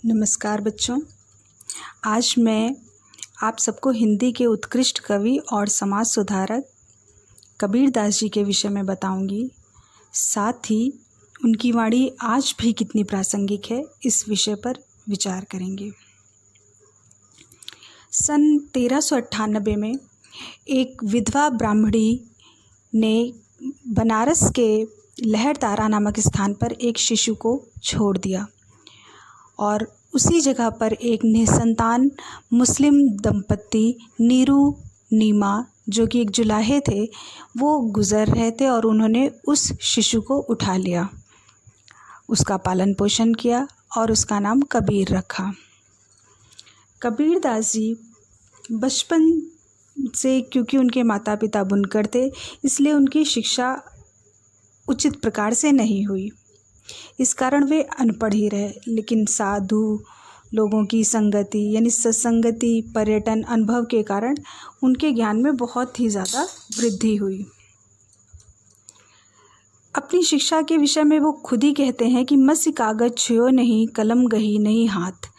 नमस्कार बच्चों। आज मैं आप सबको हिंदी के उत्कृष्ट कवि और समाज सुधारक कबीरदास जी के विषय में बताऊंगी। साथ ही उनकी वाणी आज भी कितनी प्रासंगिक है, इस विषय पर विचार करेंगे। सन 1398 में एक विधवा ब्राह्मणी ने बनारस के लहरतारा नामक स्थान पर एक शिशु को छोड़ दिया और उसी जगह पर एक निसंतान मुस्लिम दंपत्ति नीरू नीमा, जो कि एक जुलाहे थे, वो गुज़र रहे थे और उन्होंने उस शिशु को उठा लिया, उसका पालन पोषण किया और उसका नाम कबीर रखा। कबीरदास जी बचपन से, क्योंकि उनके माता पिता बुनकर थे, इसलिए उनकी शिक्षा उचित प्रकार से नहीं हुई। इस कारण वे अनपढ़ ही रहे, लेकिन साधु लोगों की संगति यानी सत्संगति, पर्यटन, अनुभव के कारण उनके ज्ञान में बहुत ही ज़्यादा वृद्धि हुई। अपनी शिक्षा के विषय में वो खुद ही कहते हैं कि मसी कागज छुयो नहीं, कलम गही नहीं हाथ।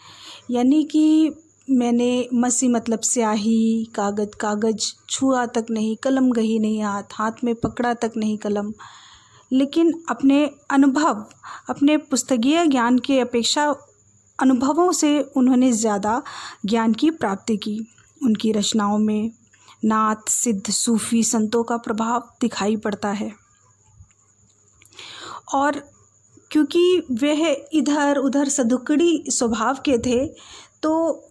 यानी कि मैंने मसी मतलब स्याही, कागज छुआ तक नहीं, कलम गही नहीं हाथ में पकड़ा तक नहीं कलम, लेकिन अपने अनुभव, अपने पुस्तकीय ज्ञान के अपेक्षा अनुभवों से उन्होंने ज़्यादा ज्ञान की प्राप्ति की। उनकी रचनाओं में नाथ, सिद्ध, सूफी संतों का प्रभाव दिखाई पड़ता है। और क्योंकि वह इधर उधर सदुकड़ी स्वभाव के थे, तो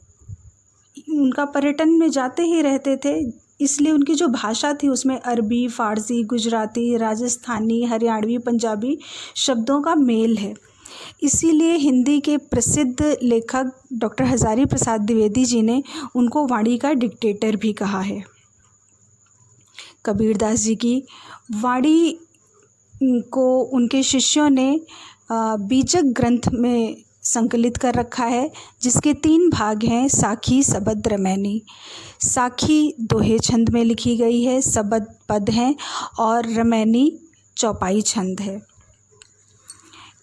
उनका पर्यटन में जाते ही रहते थे, इसलिए उनकी जो भाषा थी उसमें अरबी, फ़ारसी, गुजराती, राजस्थानी, हरियाणवी, पंजाबी शब्दों का मेल है। इसीलिए हिंदी के प्रसिद्ध लेखक डॉक्टर हज़ारी प्रसाद द्विवेदी जी ने उनको वाणी का डिक्टेटर भी कहा है। कबीरदास जी की वाणी को उनके शिष्यों ने बीजक ग्रंथ में संकलित कर रखा है, जिसके 3 भाग हैं, साखी, सबद, रमैनी। साखी दोहे छंद में लिखी गई है, सबद पद हैं और रमैनी चौपाई छंद है।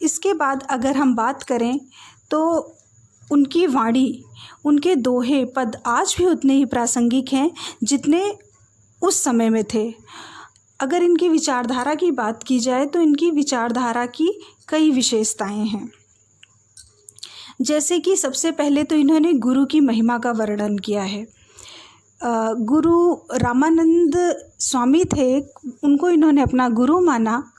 इसके बाद अगर हम बात करें तो उनकी वाणी, उनके दोहे पद आज भी उतने ही प्रासंगिक हैं जितने उस समय में थे। अगर इनकी विचारधारा की बात की जाए तो इनकी विचारधारा की कई विशेषताएं हैं। जैसे कि सबसे पहले तो इन्होंने गुरु की महिमा का वर्णन किया है। गुरु रामानंद स्वामी थे, उनको इन्होंने अपना गुरु माना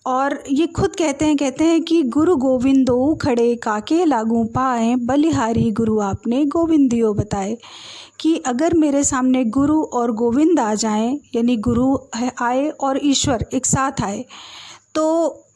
और ये खुद कहते हैं कि गुरु गोविंदो खड़े काके लागू पाए, बलिहारी गुरु आपने गोविंदियो बताए। कि अगर मेरे सामने गुरु और गोविंद आ जाएं, यानी गुरु आए और ईश्वर एक साथ आए, तो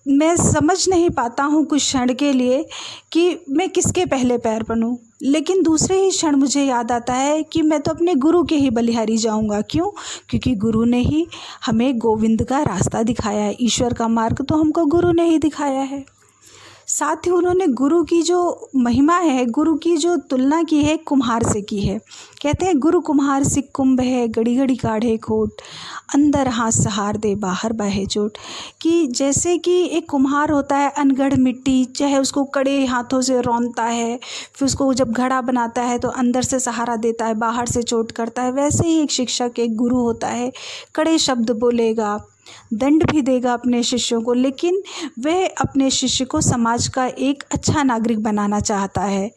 मैं समझ नहीं पाता हूँ कुछ क्षण के लिए कि मैं किसके पहले पैर बनूं, लेकिन दूसरे ही क्षण मुझे याद आता है कि मैं तो अपने गुरु के ही बलिहारी जाऊंगा। क्यों? क्योंकि गुरु ने ही हमें गोविंद का रास्ता दिखाया है, ईश्वर का मार्ग तो हमको गुरु ने ही दिखाया है। साथ ही उन्होंने गुरु की जो महिमा है, गुरु की जो तुलना की है, कुम्हार से की है। कहते हैं गुरु कुम्हार सिक कुंभ है, घड़ी घड़ी काढ़े खोट, अंदर हाथ सहार दे बाहर बाहे चोट। कि जैसे कि एक कुम्हार होता है, अनगढ़ मिट्टी चाहे उसको कड़े हाथों से रौंदता है, फिर उसको जब घड़ा बनाता है तो अंदर से सहारा देता है, बाहर से चोट करता है। वैसे ही एक शिक्षक, एक गुरु होता है, कड़े शब्द बोलेगा, दंड भी देगा अपने शिष्यों को, लेकिन वह अपने शिष्य को समाज का एक अच्छा नागरिक बनाना चाहता है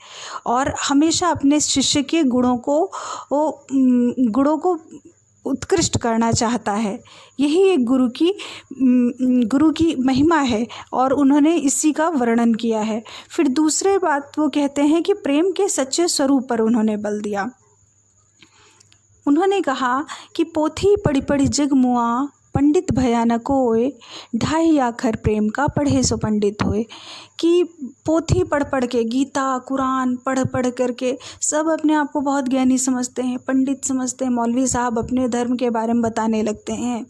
और हमेशा अपने शिष्य के गुणों को उत्कृष्ट करना चाहता है। यही एक गुरु की महिमा है और उन्होंने इसी का वर्णन किया है। फिर दूसरे बात वो कहते हैं कि प्रेम के सच्चे स्वरूप पर उन्होंने बल दिया। उन्होंने कहा कि पोथी पढ़ी पढ़ी जग मुआ, पंडित भया न कोय, 2.5 आखर प्रेम का पढ़े सो पंडित होए। कि पोथी पढ़ पढ़ के, गीता कुरान पढ़ करके सब अपने आप को बहुत ज्ञानी समझते हैं, पंडित समझते हैं, मौलवी साहब अपने धर्म के बारे में बताने लगते हैं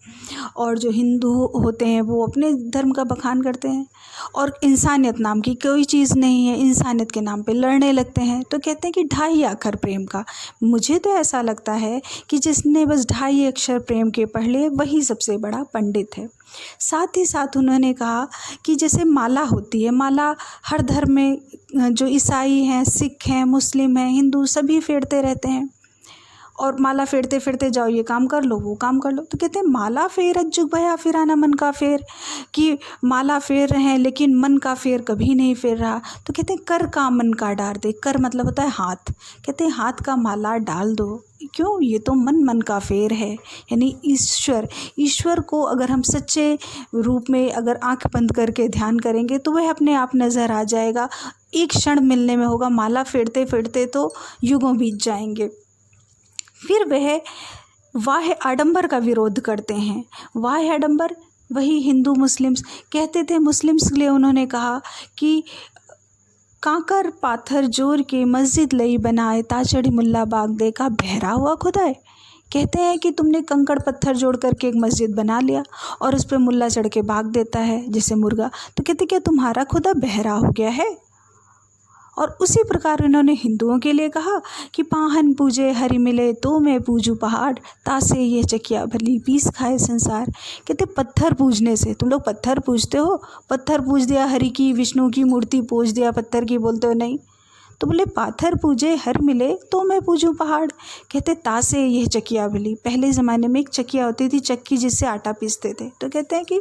और जो हिंदू होते हैं वो अपने धर्म का बखान करते हैं और इंसानियत नाम की कोई चीज़ नहीं है, इंसानियत के नाम पे लड़ने लगते हैं। तो कहते हैं कि 2.5 अक्षर प्रेम का। मुझे तो ऐसा लगता है कि जिसने बस 2.5 अक्षर प्रेम के पढ़ लिए वही सबसे उससे बड़ा पंडित है। साथ ही साथ उन्होंने कहा कि जैसे माला होती है, माला हर धर्म में, जो ईसाई हैं, सिख हैं, मुस्लिम हैं, हिंदू, सभी फेरते रहते हैं, और माला फेरते फेरते जाओ, ये काम कर लो, वो काम कर लो। तो कहते हैं माला फेर अज्जुग भया फिराना मन का फेर, कि माला फेर रहे हैं लेकिन मन का फेर कभी नहीं फेर रहा। तो कहते हैं कर का मन का डाल दे, कर मतलब होता है हाथ, कहते हैं हाथ का माला डाल दो, क्यों, ये तो मन का फेर है। यानी ईश्वर को अगर हम सच्चे रूप में अगर आंख बंद करके ध्यान करेंगे तो वह अपने आप नज़र आ जाएगा, एक क्षण मिलने में होगा। माला फेरते फेरते तो युगों बीत जाएंगे। फिर वह वाह्य आडंबर का विरोध करते हैं। वाह्य आडंबर वही हिंदू मुस्लिम्स कहते थे। मुस्लिम्स के लिए उन्होंने कहा कि कांकर पाथर जोर के मस्जिद लई बनाए, ताचड़ी मुल्ला बाग देखा बहरा हुआ खुदाए। कहते हैं कि तुमने कंकड़ पत्थर जोड़ करके एक मस्जिद बना लिया और उस पर मुल्ला चढ़ के भाग देता है जैसे मुर्गा। तो कहते क्या तुम्हारा खुदा बहरा हो गया है। और उसी प्रकार इन्होंने हिंदुओं के लिए कहा कि पाहन पूजे हरि मिले तो मैं पूजू पहाड़, तासे ये चकिया भली पीस खाए संसार। कहते पत्थर पूजने से, तुम लोग पत्थर पूजते हो, पत्थर पूज दिया, हरि की विष्णु की मूर्ति पूज दिया, पत्थर की बोलते हो नहीं। तो बोले पाथर पूजे हर मिले तो मैं पूजूं पहाड़। कहते तासे यह चकिया भली, पहले ज़माने में एक चकिया होती थी, चक्की जिससे आटा पीसते थे। तो कहते हैं कि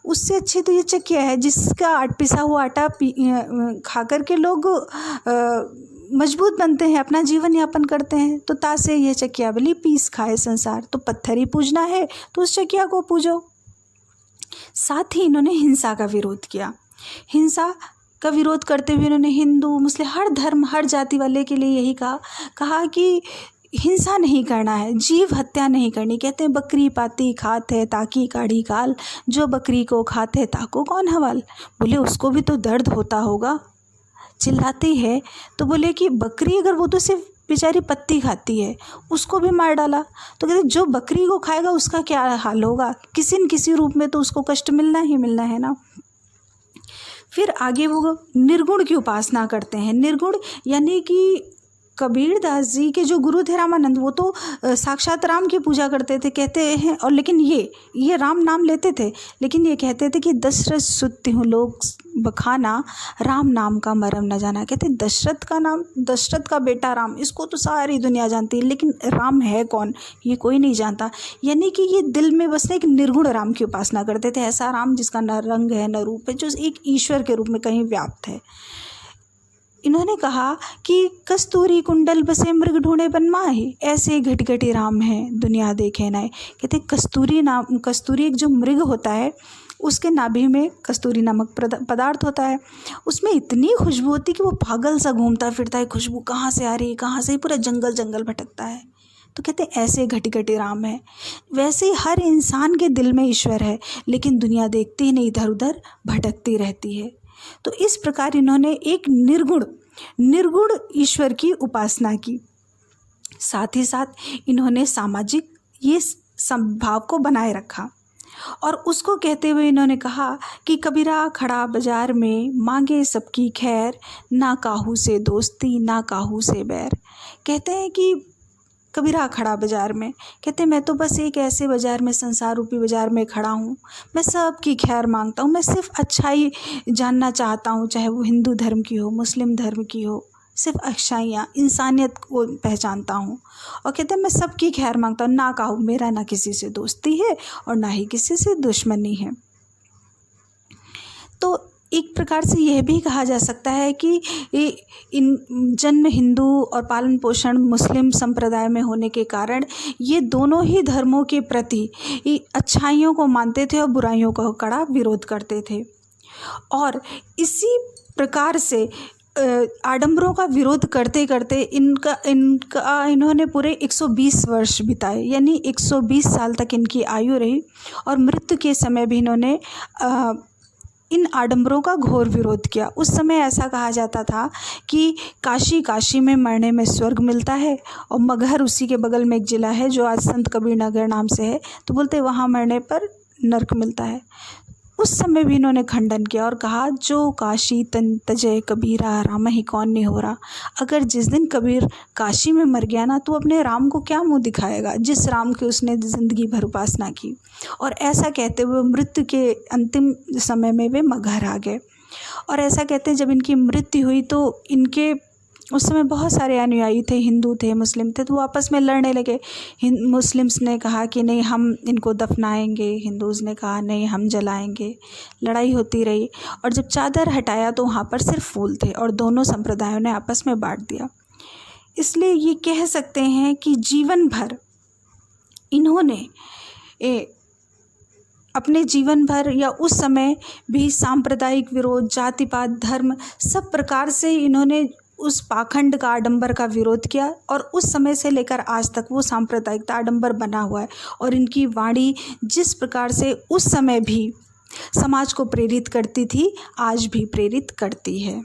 उससे अच्छी तो ये चकिया है जिसका पिसा हुआ आटा खा कर के लोग मजबूत बनते हैं, अपना जीवन यापन करते हैं। तो तासे यह चकिया भली पीस खाए संसार, तो पत्थर ही पूजना है तो उस चकिया को पूजो। साथ ही इन्होंने हिंसा का विरोध किया। हिंसा का विरोध करते हुए इन्होंने हिंदू मुस्लिम हर धर्म हर जाति वाले के लिए यही कहा कि हिंसा नहीं करना है, जीव हत्या नहीं करनी। कहते हैं बकरी पाती खात है ताकि काढ़ी काल, जो बकरी को खाते ताको कौन हवाल। बोले उसको भी तो दर्द होता होगा, चिल्लाती है। तो बोले कि बकरी अगर वो तो सिर्फ बेचारी पत्ती खाती है, उसको भी मार डाला। तो कहते जो बकरी को खाएगा उसका क्या हाल होगा, किसी न किसी रूप में तो उसको कष्ट मिलना ही मिलना है ना। फिर आगे वो निर्गुण की उपासना करते हैं। निर्गुण यानी कि कबीरदास जी के जो गुरु थे रामानंद, वो तो साक्षात राम की पूजा करते थे कहते हैं। और लेकिन ये राम नाम लेते थे, लेकिन ये कहते थे कि दशरथ सुत्ति हूँ लोग बखाना, राम नाम का मरम न जाना। कहते दशरथ का नाम, दशरथ का बेटा राम, इसको तो सारी दुनिया जानती है, लेकिन राम है कौन ये कोई नहीं जानता। यानी कि ये दिल में बस एक निर्गुण राम की उपासना करते थे, ऐसा राम जिसका न रंग है न रूप है, जो एक ईश्वर के रूप में कहीं व्याप्त है। इन्होंने कहा कि कस्तूरी कुंडल बसे मृग ढूंढे बन माहे, ऐसे घटघटी राम है दुनिया देखे नाए। कहते कस्तूरी एक जो मृग होता है उसके नाभि में कस्तूरी नामक पदार्थ होता है, उसमें इतनी खुशबू होती है कि वो पागल सा घूमता फिरता है, खुशबू कहाँ से आ रही है कहाँ से, पूरा जंगल भटकता है। तो कहते हैं ऐसे घटी राम है। वैसे ही हर इंसान के दिल में ईश्वर है, लेकिन दुनिया देखती नहीं, इधर उधर भटकती रहती है। तो इस प्रकार इन्होंने एक निर्गुण ईश्वर की उपासना की। साथ ही साथ इन्होंने सामाजिक ये समभाव को बनाए रखा, और उसको कहते हुए इन्होंने कहा कि कबीरा खड़ा बाजार में मांगे सबकी खैर, ना काहू से दोस्ती ना काहू से बैर। कहते हैं कि कबीरा खड़ा बाजार में, कहते मैं तो बस एक ऐसे बाज़ार में, संसार रूपी बाज़ार में खड़ा हूँ, मैं सबकी खैर मांगता हूँ, मैं सिर्फ अच्छाई जानना चाहता हूँ, चाहे वो हिंदू धर्म की हो मुस्लिम धर्म की हो, सिर्फ अच्छाइयाँ इंसानियत को पहचानता हूँ। और कहते हैं मैं सबकी खैर मांगता हूँ, ना कहूँ मेरा ना किसी से दोस्ती है और ना ही किसी से दुश्मनी है। तो एक प्रकार से यह भी कहा जा सकता है कि इन जन्म हिंदू और पालन पोषण मुस्लिम संप्रदाय में होने के कारण ये दोनों ही धर्मों के प्रति अच्छाइयों को मानते थे और बुराइयों का कड़ा विरोध करते थे। और इसी प्रकार से आडंबरों का विरोध करते करते इन्होंने पूरे 120 वर्ष बिताए, यानी 120 साल तक इनकी आयु रही। और मृत्यु के समय भी इन्होंने इन आडंबरों का घोर विरोध किया। उस समय ऐसा कहा जाता था कि काशी में मरने में स्वर्ग मिलता है, और मगहर उसी के बगल में एक जिला है जो आज संत कबीर नगर नाम से है, तो बोलते वहाँ मरने पर नर्क मिलता है। उस समय भी इन्होंने खंडन किया और कहा, जो काशी तन तजय कबीरा राम ही कौन नहीं हो रहा। अगर जिस दिन कबीर काशी में मर गया ना, तो अपने राम को क्या मुंह दिखाएगा, जिस राम की उसने ज़िंदगी भर उपासना की। और ऐसा कहते हुए मृत्यु के अंतिम समय में वे मगहर आ गए। और ऐसा कहते हैं, जब इनकी मृत्यु हुई तो इनके उस समय बहुत सारे अनुयायी थे, हिंदू थे, मुस्लिम थे, तो वो आपस में लड़ने लगे। मुस्लिम्स ने कहा कि नहीं, हम इनको दफनाएंगे, हिंदूज़ ने कहा नहीं, हम जलाएंगे। लड़ाई होती रही और जब चादर हटाया तो वहाँ पर सिर्फ फूल थे और दोनों संप्रदायों ने आपस में बांट दिया। इसलिए ये कह सकते हैं कि जीवन भर इन्होंने अपने जीवन भर या उस समय भी सांप्रदायिक विरोध, जातिवाद, धर्म, सब प्रकार से इन्होंने उस पाखंड का, आडंबर का विरोध किया। और उस समय से लेकर आज तक वो सांप्रदायिकता, आडंबर बना हुआ है। और इनकी वाणी जिस प्रकार से उस समय भी समाज को प्रेरित करती थी, आज भी प्रेरित करती है।